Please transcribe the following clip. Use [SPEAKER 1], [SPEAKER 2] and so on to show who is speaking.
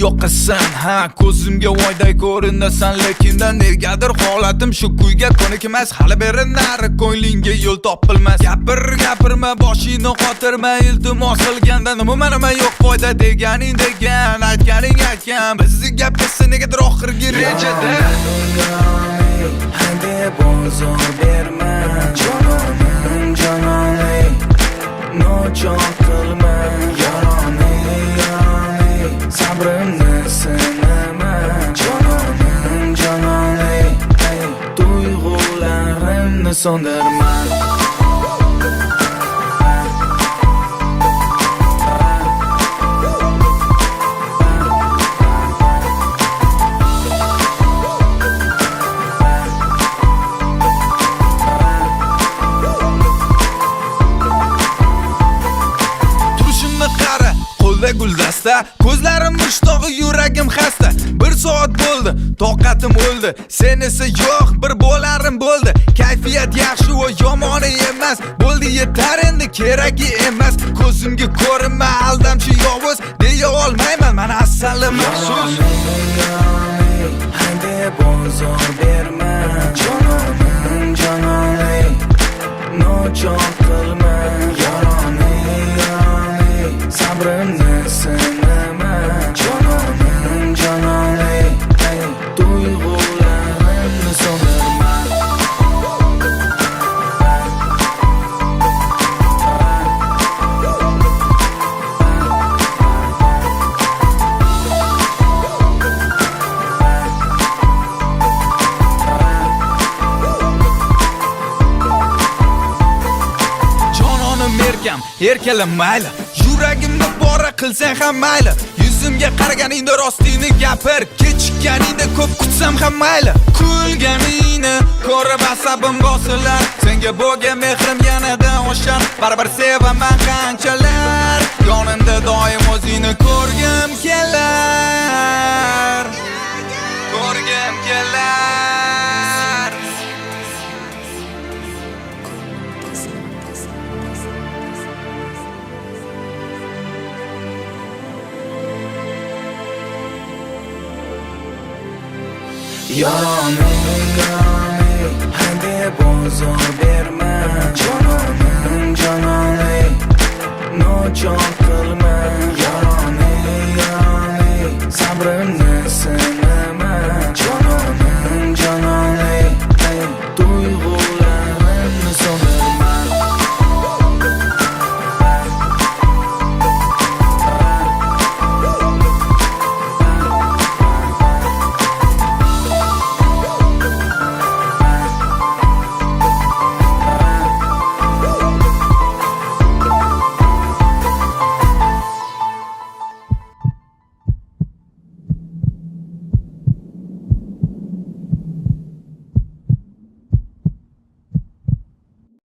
[SPEAKER 1] yoqasan, ha ko'zimga voyday ko'rinasan, lekin negadir holatim shu kuyga ko'nikmas. Hali beri nari ko'nglingga yo'l topilmas. Gapirma, boshingni qotirma, iltimos qilganda nima yo'q foyda deganing degan, aytganing aytgan. Bizni gapkasi negadir oxirgi rejada.
[SPEAKER 2] Hadi bozor berma, jononim, nochon qilma, yaroning, sabrimni sinama, jononim, tuyg'ularimni so'ndirma.
[SPEAKER 1] Guldasta, ko'zlarim mushtog'i, yuragim xasta. 1 soat bo'ldi, toqatim o'ldi. Sen esa yo'q, bir bo'larim bo'ldi. Kayfiyat yaxshi va yomoni emas. Bo'ldi yetar endi, keragi emas. Ko'zimga ko'rinma, aldamchi yovuz deya olmayman, men asalim maxsus.
[SPEAKER 2] Hadi bozor berma, jononim, nochon qilma, yaroning, sabrimni sinama, jononim, tuyg'ularimni so'ndirma.
[SPEAKER 1] Erkalan mayli, yuragimni bora qilsang ham mayli. Yuzimga qaraganingda rostini gapir, kechikkaningda ko'p kutsam ham mayli. Kulganingni ko'rib asabim bosilar, senga bo'lgan mehrim yanada oshar. Baribir sevaman qanchalar, yonimda doim o'zingni ko'rgim kelar.
[SPEAKER 2] Yaroning, hadi bozor berma, jononim, nochon